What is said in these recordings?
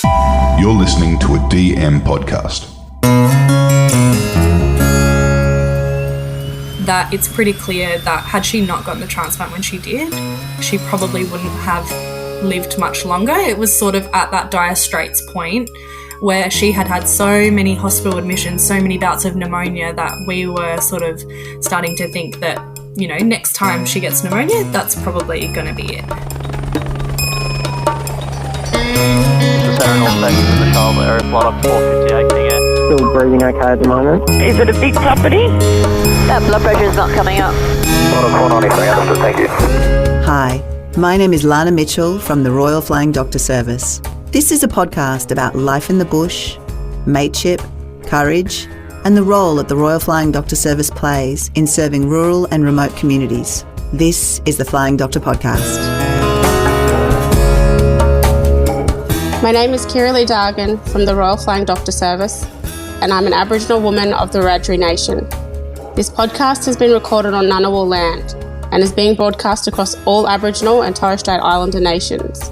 You're listening to a DM podcast. That it's pretty clear that had she not gotten the transplant when she did, she probably wouldn't have lived much longer. It was sort of at that dire straits point where she had had so many hospital admissions, so many bouts of pneumonia that we were sort of starting to think that, you know, next time she gets pneumonia, that's probably going to be it. The child there, flight up 458 here. Still breathing okay at the moment. Is it a big property? That blood pressure is not coming up. 493, understood, thank you. Hi, my name is Lana Mitchell from the Royal Flying Doctor Service. This is a podcast about life in the bush, mateship, courage, and the role that the Royal Flying Doctor Service plays in serving rural and remote communities. This is the Flying Doctor Podcast. My name is Kira Lee Dargan from the Royal Flying Doctor Service, and I'm an Aboriginal woman of the Wiradjuri Nation. This podcast has been recorded on Ngunnawal land and is being broadcast across all Aboriginal and Torres Strait Islander nations.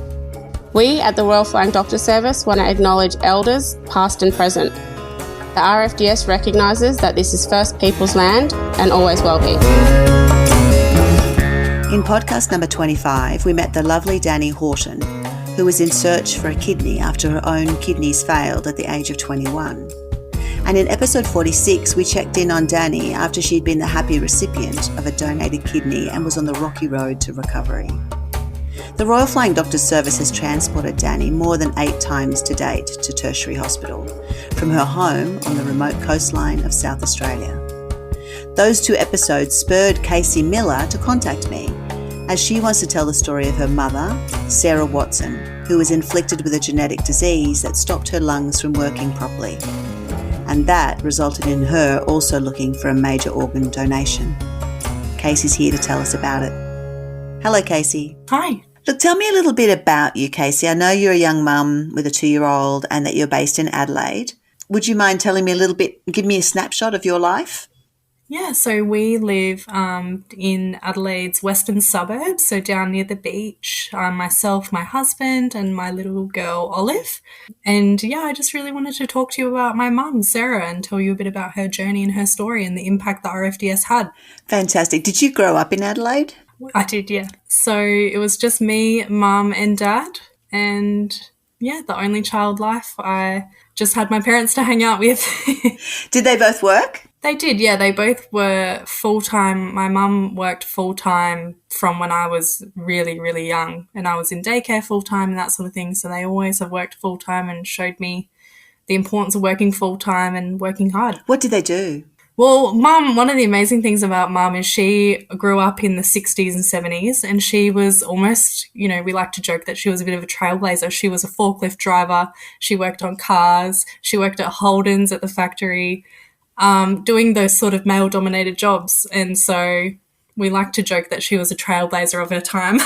We at the Royal Flying Doctor Service want to acknowledge elders, past and present. The RFDS recognises that this is First Peoples land and always will be. In podcast number 25, we met the lovely Danny Horton, who was in search for a kidney after her own kidneys failed at the age of 21. And in episode 46, we checked in on Danny after she'd been the happy recipient of a donated kidney and was on the rocky road to recovery. The Royal Flying Doctor Service has transported Danny more than 8 times to date to tertiary hospital, from her home on the remote coastline of South Australia. Those 2 episodes spurred Kaysee Miller to contact me, as she wants to tell the story of her mother, Sarah Watson, who was inflicted with a genetic disease that stopped her lungs from working properly. And that resulted in her also looking for a major organ donation. Kaysee's here to tell us about it. Hello, Kaysee. Hi. Look, tell me a little bit about you, Kaysee. I know you're a young mum with a 2-year-old and that you're based in Adelaide. Would you mind telling me a little bit, give me a snapshot of your life? Yeah, so we live in Adelaide's western suburbs, so down near the beach. Myself, my husband, and my little girl, Olive. And yeah, I just really wanted to talk to you about my mum, Sarah, and tell you a bit about her journey and her story and the impact that RFDS had. Fantastic. Did you grow up in Adelaide? I did, yeah. So it was just me, mum and dad, and yeah, the only child life. I just had my parents to hang out with. Did they both work? They did, yeah. They both were full-time. My mum worked full-time from when I was really, really young, and I was in daycare full-time and that sort of thing. So they always have worked full-time and showed me the importance of working full-time and working hard. What did they do? Well, Mum, one of the amazing things about Mum is she grew up in the 60s and 70s, and she was almost, you know, we like to joke that she was a bit of a trailblazer. She was a forklift driver. She worked on cars. She worked at Holden's at the factory, doing those sort of male-dominated jobs. And so we like to joke that she was a trailblazer of her time.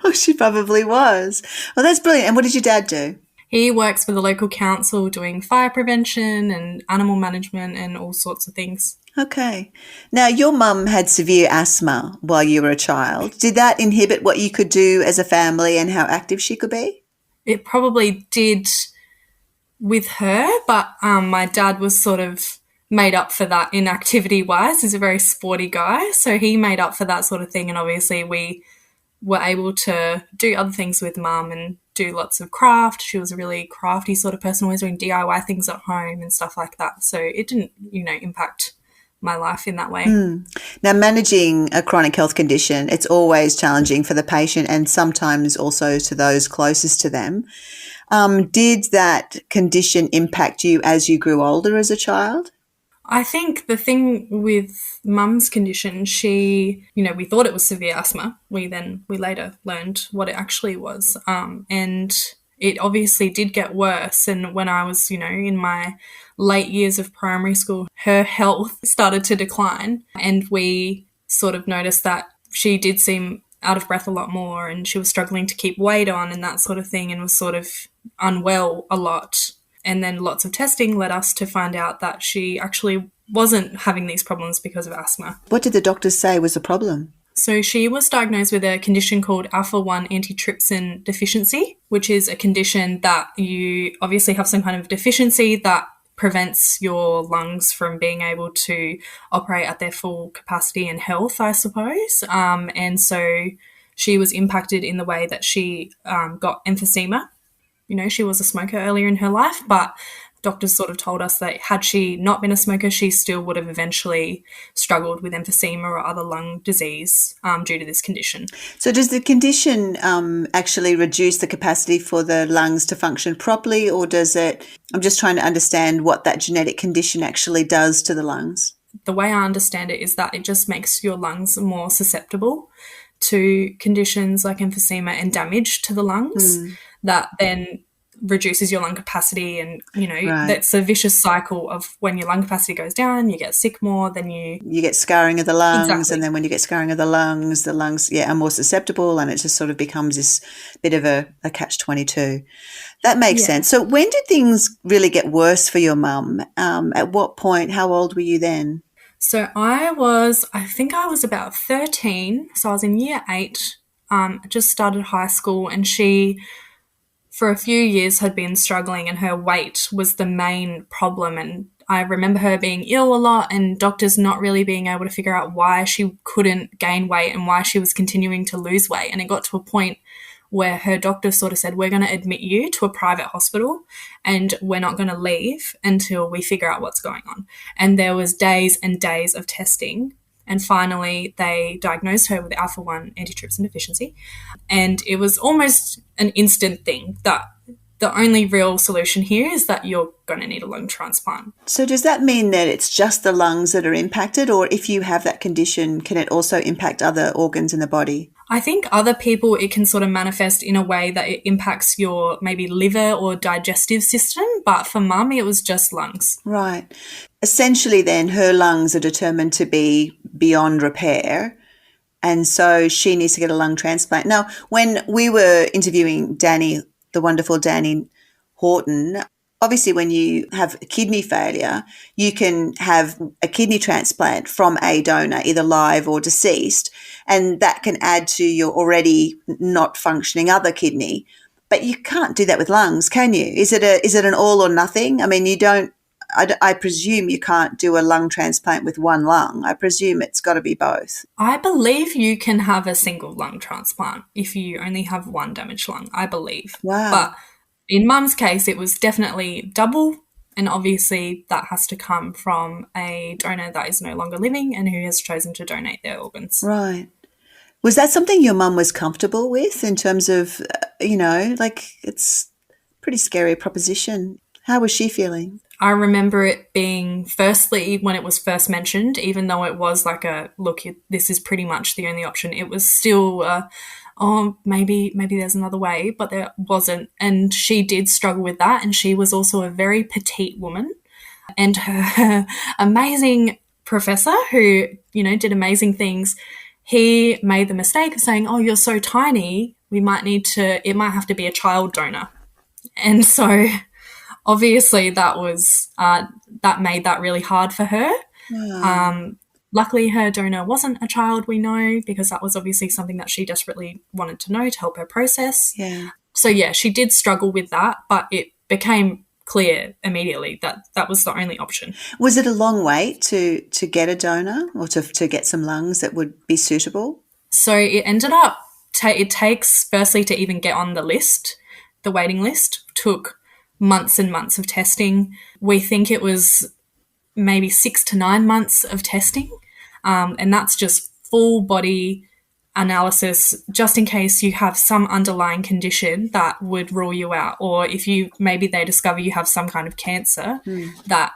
Oh, she probably was. Well, that's brilliant. And what did your dad do? He works for the local council doing fire prevention and animal management and all sorts of things. Okay. Now, your mum had severe asthma while you were a child. Did that inhibit what you could do as a family and how active she could be? It probably did with her, but my dad was sort of made up for that inactivity-wise. He's a very sporty guy, so he made up for that sort of thing, and obviously we were able to do other things with Mum and do lots of craft. She was a really crafty sort of person, always doing DIY things at home and stuff like that. So it didn't, you know, impact my life in that way. Now, managing a chronic health condition, it's always challenging for the patient and sometimes also to those closest to them. Did that condition impact you as you grew older as a child? I think the thing with Mum's condition, she, you know, we thought it was severe asthma. We later learned what it actually was. And it obviously did get worse. And when I was, you know, in my late years of primary school, her health started to decline. And we sort of noticed that she did seem out of breath a lot more and she was struggling to keep weight on and that sort of thing and was sort of unwell a lot. And then lots of testing led us to find out that she actually wasn't having these problems because of asthma. What did the doctors say was the problem? So she was diagnosed with a condition called alpha-1 antitrypsin deficiency, which is a condition that you obviously have some kind of deficiency that prevents your lungs from being able to operate at their full capacity and health, I suppose. And so she was impacted in the way that she got emphysema. You know, she was a smoker earlier in her life, but doctors sort of told us that had she not been a smoker, she still would have eventually struggled with emphysema or other lung disease due to this condition. So does the condition actually reduce the capacity for the lungs to function properly, or does it, I'm just trying to understand what that genetic condition actually does to the lungs. The way I understand it is that it just makes your lungs more susceptible to conditions like emphysema and damage to the lungs that then reduces your lung capacity, and that's a vicious cycle of when your lung capacity goes down, you get sick more, then you get scarring of the lungs. Exactly. And then when you get scarring of the lungs are more susceptible, and it just sort of becomes this bit of a catch-22. That makes sense. So when did things really get worse for your mum? At what point? How old were you then? So I think I was about 13, so I was in year 8, just started high school, and she, for a few years, had been struggling, and her weight was the main problem. And I remember her being ill a lot and doctors not really being able to figure out why she couldn't gain weight and why she was continuing to lose weight. And it got to a point where her doctor sort of said, we're going to admit you to a private hospital and we're not going to leave until we figure out what's going on. And there was days and days of testing. And finally, they diagnosed her with alpha-1 antitrypsin deficiency. And it was almost an instant thing that the only real solution here is that you're going to need a lung transplant. So does that mean that it's just the lungs that are impacted, or if you have that condition, can it also impact other organs in the body? I think other people, it can sort of manifest in a way that it impacts your maybe liver or digestive system, but for Mum, it was just lungs. Right. Essentially then, her lungs are determined to be beyond repair, and so she needs to get a lung transplant. Now, when we were interviewing Danny, the wonderful Danny Horton, obviously when you have kidney failure, you can have a kidney transplant from a donor, either live or deceased, and that can add to your already not functioning other kidney. But you can't do that with lungs, can you? Is it an all or nothing? I mean, I presume you can't do a lung transplant with one lung. I presume it's got to be both. I believe you can have a single lung transplant if you only have one damaged lung, I believe. Wow. But in Mum's case, it was definitely double, and obviously that has to come from a donor that is no longer living and who has chosen to donate their organs. Right. Was that something your mum was comfortable with in terms of, it's a pretty scary proposition? How was she feeling? I remember it being, firstly, when it was first mentioned, even though it was like this is pretty much the only option, it was still, maybe there's another way, but there wasn't. And she did struggle with that. And she was also a very petite woman. And her amazing professor who, did amazing things, he made the mistake of saying, oh, you're so tiny, it might have to be a child donor. And so obviously that was that made that really hard for her. Yeah. Luckily, her donor wasn't a child, we know, because that was obviously something that she desperately wanted to know to help her process. Yeah. So, yeah, she did struggle with that, but it became clear immediately that that was the only option. Was it a long wait to get a donor or to get some lungs that would be suitable? So it ended up, it takes, firstly, to even get on the list, the waiting list, took months and months of testing. We think it was maybe 6 to 9 months of testing, and that's just full body analysis just in case you have some underlying condition that would rule you out, or if maybe they discover you have some kind of cancer that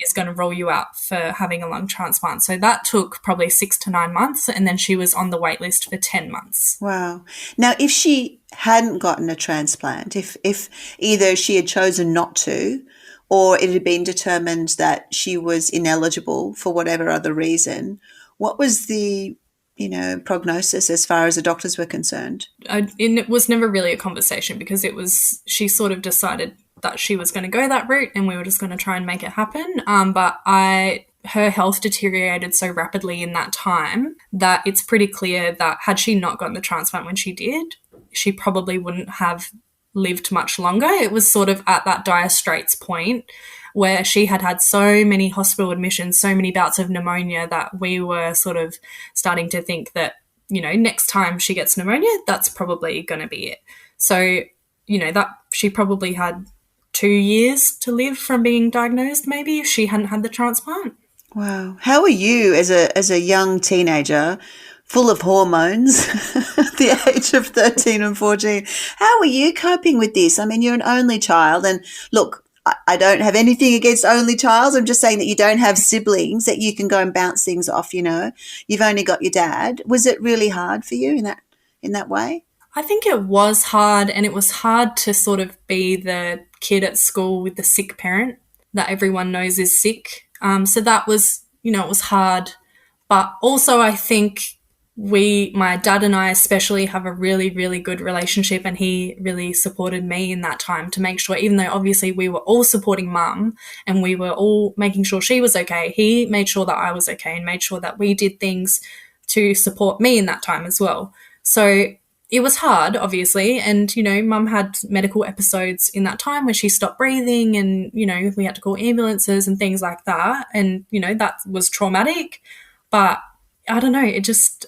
is going to rule you out for having a lung transplant. So that took probably 6 to 9 months, and then she was on the wait list for 10 months. Wow. Now, if she hadn't gotten a transplant, if either she had chosen not to or it had been determined that she was ineligible for whatever other reason, what was the prognosis as far as the doctors were concerned? It was never really a conversation because she sort of decided that she was going to go that route and we were just going to try and make it happen. But her health deteriorated so rapidly in that time that it's pretty clear that had she not gotten the transplant when she did, she probably wouldn't have lived much longer. It was sort of at that dire straits point where she had had so many hospital admissions, so many bouts of pneumonia that we were sort of starting to think that, you know, next time she gets pneumonia, that's probably going to be it. So, you know, that she probably had 2 years to live from being diagnosed, maybe, if she hadn't had the transplant. Wow. How were you as a young teenager, full of hormones, at the age of 13 and 14? How were you coping with this? I mean, you're an only child, and look, I don't have anything against only childs. I'm just saying that you don't have siblings that you can go and bounce things off, you know. You've only got your dad. Was it really hard for you in that way? I think it was hard, and it was hard to sort of be the kid at school with the sick parent that everyone knows is sick. So that was, you know, it was hard. But also I think my dad and I especially have a really, really good relationship, and he really supported me in that time to make sure, even though obviously we were all supporting mum and we were all making sure she was okay, he made sure that I was okay and made sure that we did things to support me in that time as well. So it was hard, obviously, and, you know, mum had medical episodes in that time where she stopped breathing and, you know, we had to call ambulances and things like that, and, you know, that was traumatic. But I don't know,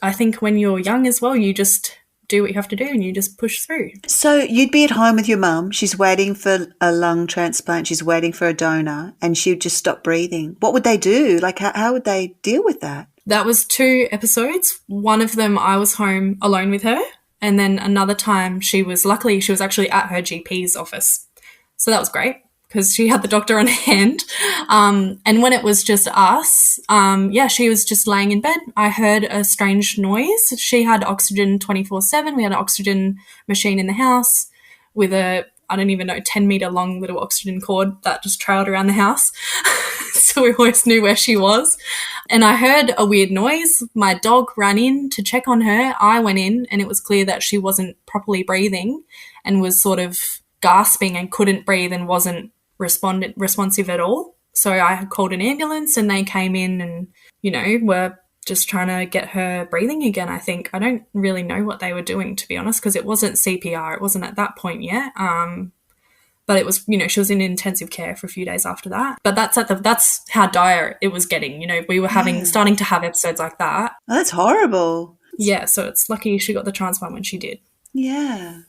I think when you're young as well, you just do what you have to do and you just push through. So you'd be at home with your mum, she's waiting for a lung transplant, she's waiting for a donor, and she'd just stop breathing. What would they do? Like, how would they deal with that? That was 2 episodes. One of them I was home alone with her, and then another time she was actually at her GP's office. So that was great, because she had the doctor on hand. And when it was just us, she was just laying in bed. I heard a strange noise. She had oxygen 24/7. We had an oxygen machine in the house with a, I don't even know, 10-meter long little oxygen cord that just trailed around the house. So we always knew where she was. And I heard a weird noise. My dog ran in to check on her. I went in, and it was clear that she wasn't properly breathing and was sort of gasping and couldn't breathe and wasn't responsive at all. So I had called an ambulance, and they came in and, you know, were just trying to get her breathing again, I think. I don't really know what they were doing, to be honest, because it wasn't CPR. It wasn't at that point yet. But it was, you know, she was in intensive care for a few days after that. But that's how dire it was getting. You know, we were starting to have episodes like that. Oh, that's horrible. Yeah, so it's lucky she got the transplant when she did. Yeah.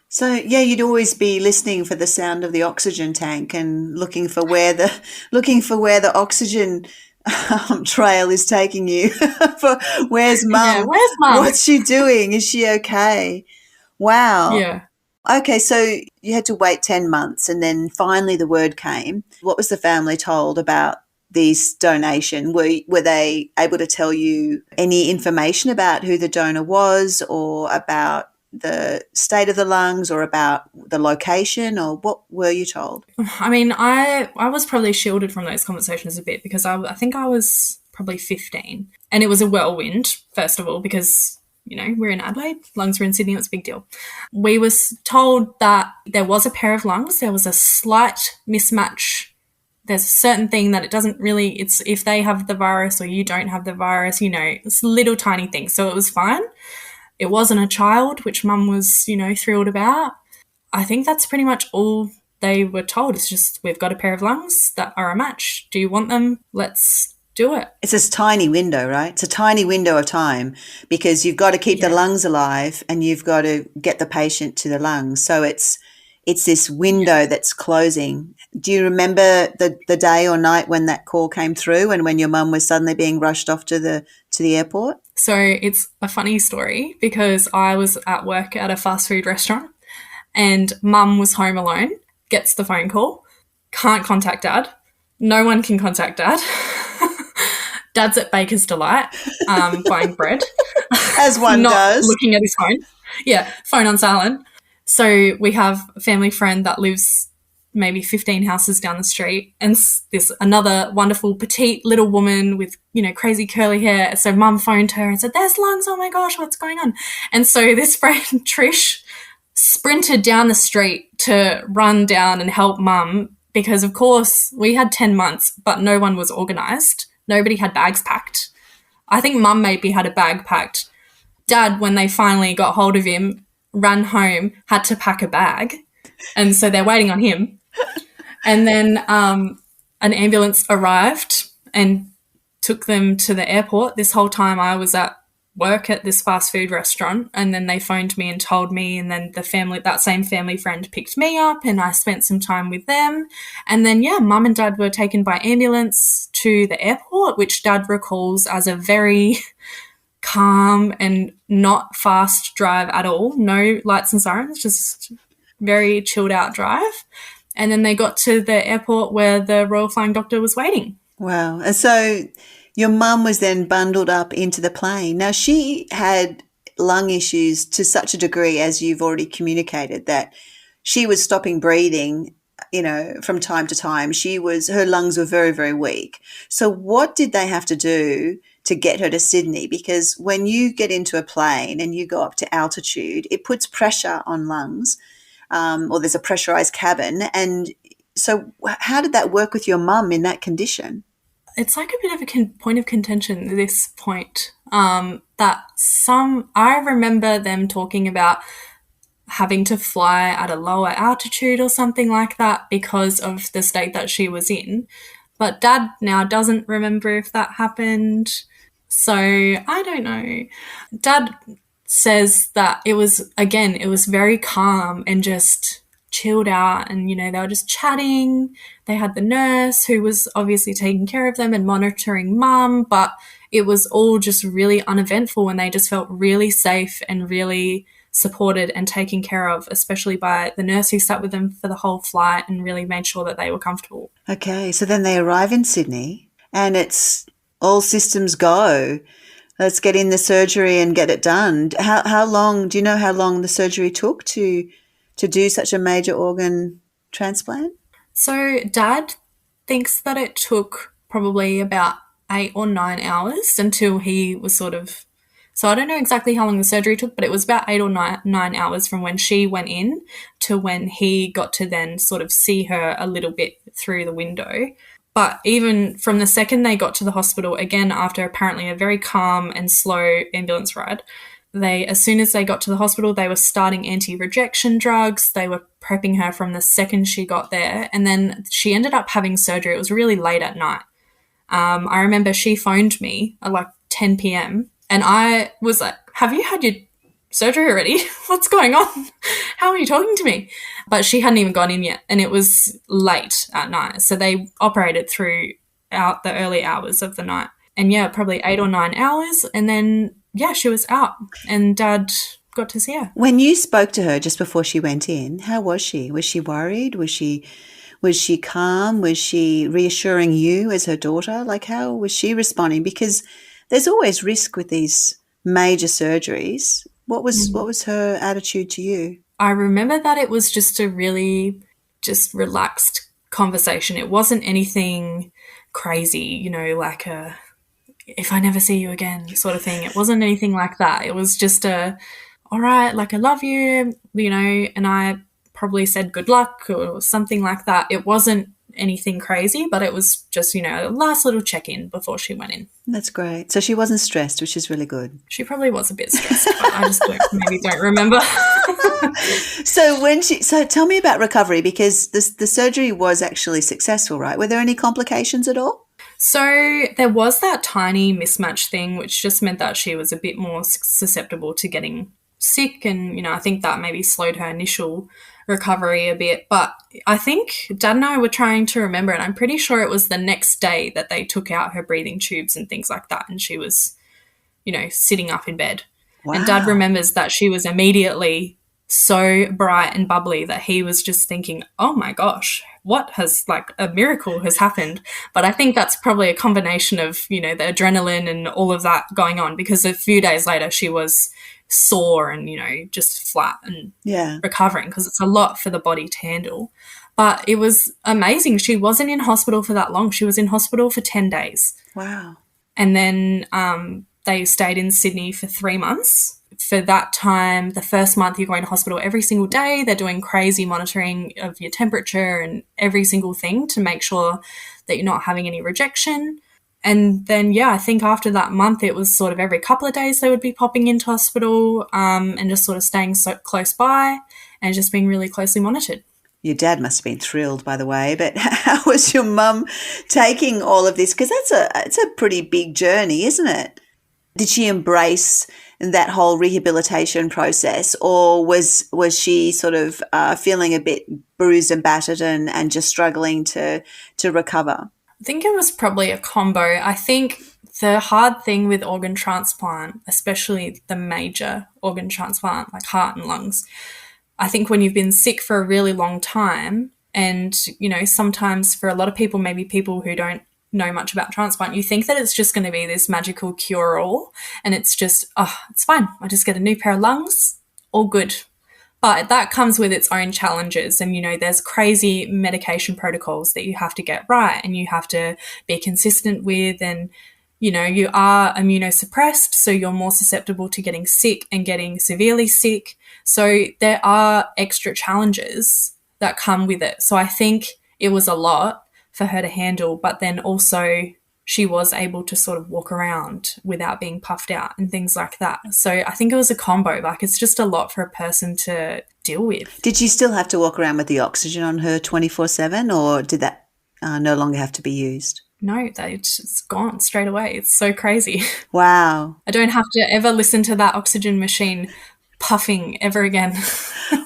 So, yeah, you'd always be listening for the sound of the oxygen tank and looking for where the oxygen trail is taking you. For where's mum? Yeah, where's mum? What's she doing? Is she okay? Wow. Yeah. Okay, so you had to wait 10 months, and then finally the word came. What was the family told about this donation? Were they able to tell you any information about who the donor was, or about the state of the lungs, or about the location, or what were you told? I mean, I was probably shielded from those conversations a bit, because I think I was probably 15, and it was a whirlwind, first of all, because, you know, we're in Adelaide, lungs were in Sydney, it was a big deal. We were told that there was a pair of lungs, there was a slight mismatch. There's a certain thing that it doesn't really, it's if they have the virus or you don't have the virus, you know, it's little tiny things. So it was fine. It wasn't a child, which mum was, you know, thrilled about. I think that's pretty much all they were told. It's just, we've got a pair of lungs that are a match. Do you want them? Let's do it. It's this tiny window, right? It's a tiny window of time, because you've got to keep the lungs alive and you've got to get the patient to the lungs. So it's this window that's closing. Do you remember the day or night when that call came through, and when your mum was suddenly being rushed off to the airport? So it's a funny story, because I was at work at a fast food restaurant and mum was home alone, gets the phone call, can't contact dad. No one can contact dad. Dad's at Baker's Delight buying bread. As one not does. Looking at his phone. Yeah, phone on silent. So we have a family friend that lives maybe 15 houses down the street, and this another wonderful petite little woman with, you know, crazy curly hair. So mum phoned her and said, "There's lungs, oh my gosh, what's going on?" And so this friend, Trish, sprinted down the street to run down and help mum, because of course we had 10 months, but no one was organised nobody had bags packed. I think Mum maybe had a bag packed. Dad, when they finally got hold of him, ran home, had to pack a bag. And so they're waiting on him. And then an ambulance arrived and took them to the airport. This whole time I was at work at this fast food restaurant, and then they phoned me and told me, and then that same family friend picked me up and I spent some time with them. And then, Mum and Dad were taken by ambulance to the airport, which Dad recalls as a very calm and not fast drive at all. No lights and sirens, just very chilled out drive. And then they got to the airport where the Royal Flying Doctor was waiting. Wow. And so your mum was then bundled up into the plane. Now, she had lung issues to such a degree, as you've already communicated, that she was stopping breathing, from time to time. Her lungs were very, very weak. So what did they have to do to get her to Sydney? Because when you get into a plane and you go up to altitude, it puts pressure on lungs, or there's a pressurized cabin. And so how did that work with your mum in that condition? It's like a bit of a point of contention at this point, I remember them talking about having to fly at a lower altitude or something like that because of the state that she was in. But Dad now doesn't remember if that happened. So I don't know. Dad says that it was very calm and just chilled out, and they were just chatting. They had the nurse who was obviously taking care of them and monitoring Mum, but it was all just really uneventful, and they just felt really safe and really supported and taken care of, especially by the nurse who sat with them for the whole flight and really made sure that they were comfortable. Okay, so then they arrive in Sydney and it's all systems go. Let's get in the surgery and get it done. How long, do you know how long the surgery took to do such a major organ transplant? So Dad thinks that it took probably about 8 or 9 hours until he was so I don't know exactly how long the surgery took, but it was about 8 or 9 hours from when she went in to when he got to then sort of see her a little bit through the window. But even from the second they got to the hospital, again, after apparently a very calm and slow ambulance ride, as soon as they got to the hospital, they were starting anti-rejection drugs. They were prepping her from the second she got there. And then she ended up having surgery. It was really late at night. I remember she phoned me at like 10 p.m. and I was like, have you had your surgery already? What's going on? How are you talking to me? But she hadn't even gone in yet, and it was late at night. So they operated throughout the early hours of the night. And probably 8 or 9 hours. And then, she was out and Dad got to see her. When you spoke to her just before she went in, how was she? Was she worried? Was she calm? Was she reassuring you as her daughter? Like, how was she responding? Because there's always risk with these major surgeries. What was her attitude to you? I remember that it was just a really just relaxed conversation. It wasn't anything crazy, like a if I never see you again sort of thing. It wasn't anything like that. It was just all right, like I love you, and I probably said good luck or something like that. It wasn't anything crazy, but it was just, a last little check-in before she went in. That's great. So she wasn't stressed, which is really good. She probably was a bit stressed, but I just don't remember. So tell me about recovery, because the surgery was actually successful, right? Were there any complications at all? So there was that tiny mismatch thing, which just meant that she was a bit more susceptible to getting sick, and, I think that maybe slowed her initial recovery a bit. But I think Dad and I were trying to remember, and I'm pretty sure it was the next day that they took out her breathing tubes and things like that, and she was, sitting up in bed. Wow. And Dad remembers that she was immediately so bright and bubbly that he was just thinking, oh my gosh, a miracle has happened. But I think that's probably a combination of, the adrenaline and all of that going on, because a few days later she was sore and, just flat and recovering, because it's a lot for the body to handle. But it was amazing. She wasn't in hospital for that long. She was in hospital for 10 days. Wow. And then they stayed in Sydney for 3 months. For that time, the first month you're going to hospital every single day. They're doing crazy monitoring of your temperature and every single thing to make sure that you're not having any rejection. And then, yeah, I think after that month, it was sort of every couple of days they would be popping into hospital and just sort of staying so close by and just being really closely monitored. Your dad must have been thrilled, by the way, but how was your mum taking all of this? Because it's a pretty big journey, isn't it? Did she embrace that whole rehabilitation process, or was she sort of feeling a bit bruised and battered and just struggling to recover? I think it was probably a combo. I think the hard thing with organ transplant, especially the major organ transplant like heart and lungs, I think when you've been sick for a really long time and, you know, sometimes for a lot of people, maybe people who don't know much about transplant, you think that it's just going to be this magical cure-all and it's just, oh, it's fine. I just get a new pair of lungs, all good. But that comes with its own challenges. And, you know, there's crazy medication protocols that you have to get right and you have to be consistent with. And, you know, you are immunosuppressed, so you're more susceptible to getting sick and getting severely sick. So there are extra challenges that come with it. So I think it was a lot for her to handle, but then also she was able to sort of walk around without being puffed out and things like that. So I think it was a combo. Like, it's just a lot for a person to deal with. Did she still have to walk around with the oxygen on her 24/7, or did that no longer have to be used? No, it's gone straight away. It's so crazy. Wow. I don't have to ever listen to that oxygen machine puffing ever again.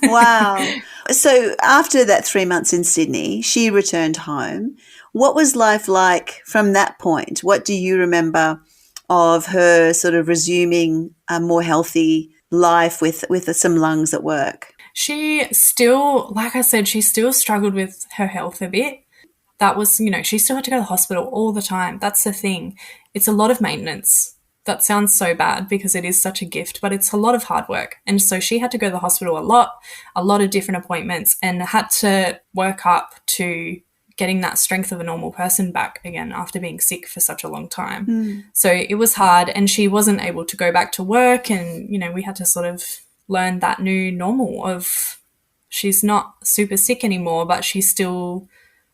Wow. So after that 3 months in Sydney, she returned home. What was life like from that point? What do you remember of her sort of resuming a more healthy life with some lungs at work? She still, like I said, she still struggled with her health a bit. That was, you know, she still had to go to the hospital all the time. That's the thing. It's a lot of maintenance. That sounds so bad because it is such a gift, but it's a lot of hard work. And so she had to go to the hospital a lot of different appointments, and had to work up to getting that strength of a normal person back again after being sick for such a long time. So it was hard, and she wasn't able to go back to work, and, you know, we had to sort of learn that new normal of she's not super sick anymore, but she's still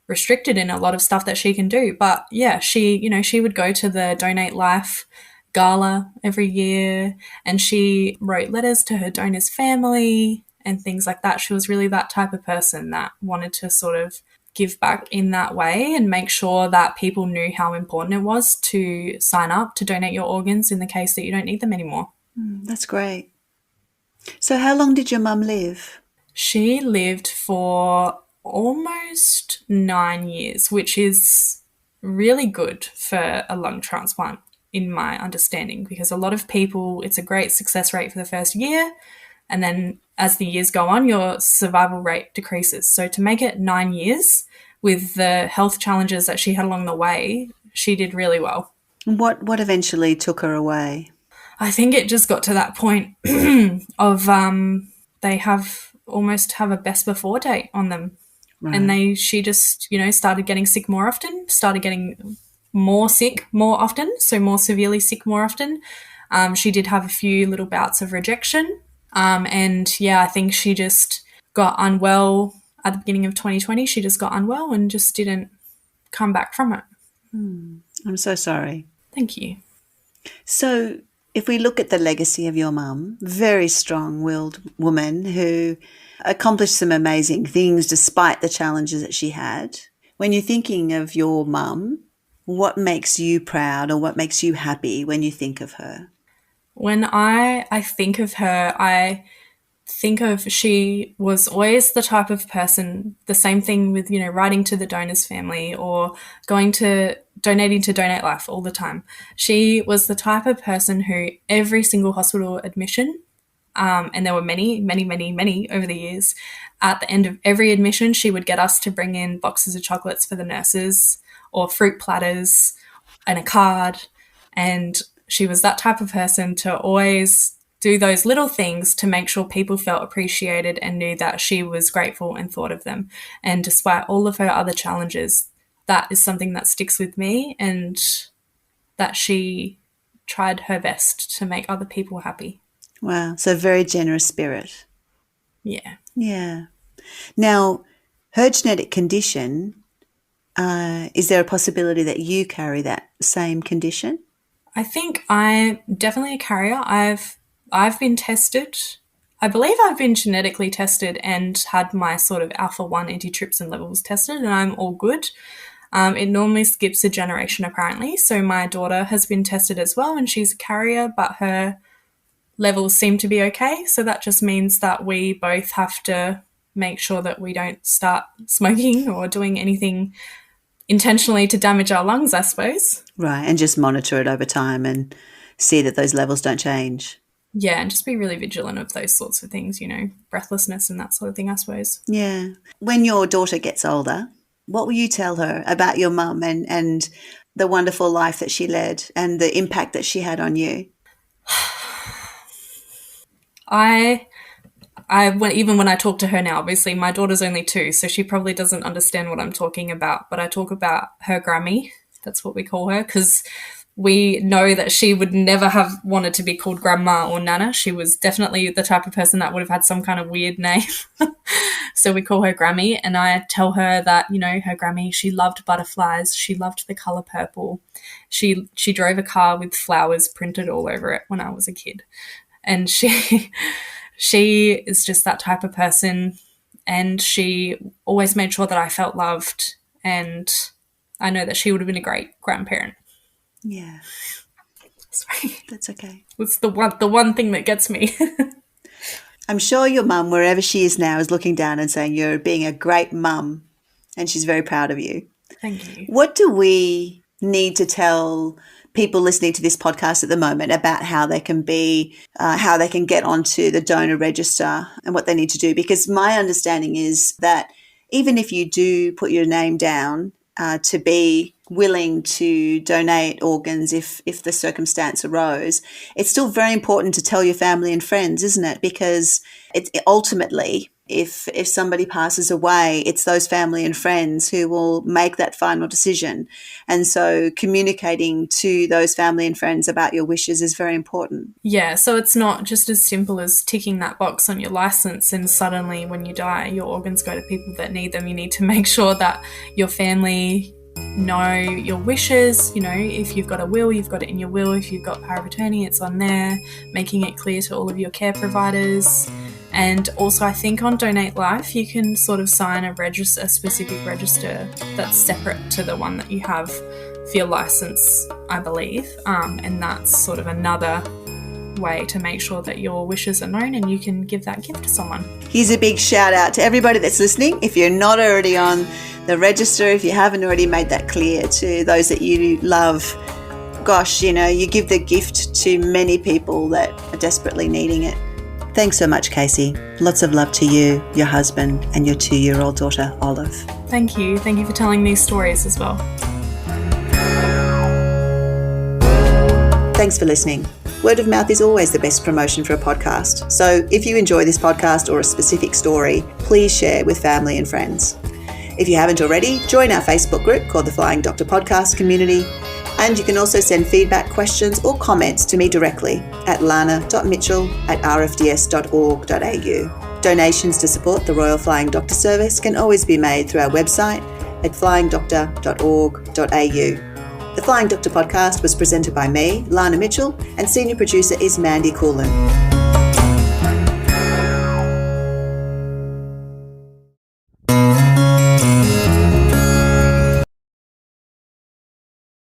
restricted in a lot of stuff that she can do. But yeah, she would go to the Donate Life gala every year, and she wrote letters to her donor's family and things like that. She was really that type of person that wanted to sort of give back in that way and make sure that people knew how important it was to sign up to donate your organs in the case that you don't need them anymore. That's great. So how long did your mum live? She lived for almost 9 years, which is really good for a lung transplant, in my understanding, because a lot of people, it's a great success rate for the first year, and then as the years go on, your survival rate decreases. So to make it 9 years with the health challenges that she had along the way, she did really well. What eventually took her away? I think it just got to that point of they almost have a best before date on them. Right. And she just, you know, started getting sick more often, started getting more sick more often, so more severely sick more often. She did have a few little bouts of rejection. And yeah, I think she just got unwell at the beginning of 2020. She just got unwell and just didn't come back from it. I'm so sorry. Thank you. So if we look at the legacy of your mum, very strong-willed woman who accomplished some amazing things despite the challenges that she had. When you're thinking of your mum, what makes you proud or what makes you happy when you think of her? When I think of her, I think of she was always the type of person, the same thing with, you know, writing to the donor's family or donating to Donate Life all the time. She was the type of person who every single hospital admission, and there were many, many, many, many over the years, at the end of every admission, she would get us to bring in boxes of chocolates for the nurses or fruit platters and a card. And she was that type of person to always do those little things to make sure people felt appreciated and knew that she was grateful and thought of them. And despite all of her other challenges, that is something that sticks with me, and that she tried her best to make other people happy. Wow. So very generous spirit. Yeah. Yeah. Now, her genetic condition Is there a possibility that you carry that same condition? I think I'm definitely a carrier. I've been tested. I believe I've been genetically tested and had my sort of alpha-1 antitrypsin levels tested, and I'm all good. It normally skips a generation, apparently. So my daughter has been tested as well, and she's a carrier, but her levels seem to be okay. So that just means that we both have to make sure that we don't start smoking or doing anything intentionally to damage our lungs, I suppose. Right, and just monitor it over time and see that those levels don't change. Yeah, and just be really vigilant of those sorts of things, breathlessness and that sort of thing, I suppose. Yeah. When your daughter gets older, what will you tell her about your mum and the wonderful life that she led and the impact that she had on you? Even when I talk to her now, obviously my daughter's only 2, so she probably doesn't understand what I'm talking about, but I talk about her Grammy. That's what we call her, because we know that she would never have wanted to be called Grandma or Nana. She was definitely the type of person that would have had some kind of weird name. So we call her Grammy, and I tell her that, her Grammy, she loved butterflies. She loved the colour purple. She drove a car with flowers printed all over it when I was a kid. And she is just that type of person, and she always made sure that I felt loved, and I know that she would have been a great grandparent. Yeah. Sorry. That's okay. It's the one thing that gets me. I'm sure your mum, wherever she is now, is looking down and saying you're being a great mum, and she's very proud of you. Thank you. What do we need to tell people listening to this podcast at the moment about how they can get onto the donor register and what they need to do? Because my understanding is that even if you do put your name down to be willing to donate organs if the circumstance arose, it's still very important to tell your family and friends, isn't it? Because it's ultimately, if somebody passes away, it's those family and friends who will make that final decision. And so communicating to those family and friends about your wishes is very important. Yeah, so it's not just as simple as ticking that box on your license and suddenly when you die, your organs go to people that need them. You need to make sure that your family know your wishes. If you've got a will, you've got it in your will. If you've got power of attorney, it's on there, making it clear to all of your care providers. And also I think on Donate Life, you can sort of sign a specific register that's separate to the one that you have for your license, I believe. And that's sort of another way to make sure that your wishes are known and you can give that gift to someone. Here's a big shout out to everybody that's listening. If you're not already on the register, if you haven't already made that clear to those that you love, gosh, you give the gift to many people that are desperately needing it. Thanks so much, Kaysee. Lots of love to you, your husband, and your 2-year-old daughter, Olive. Thank you. Thank you for telling these stories as well. Thanks for listening. Word of mouth is always the best promotion for a podcast. So if you enjoy this podcast or a specific story, please share with family and friends. If you haven't already, join our Facebook group called the Flying Doctor Podcast Community. And you can also send feedback, questions or comments to me directly at lana.mitchell@rfds.org.au. Donations to support the Royal Flying Doctor Service can always be made through our website at flyingdoctor.org.au. The Flying Doctor podcast was presented by me, Lana Mitchell, and senior producer is Mandy Coolin.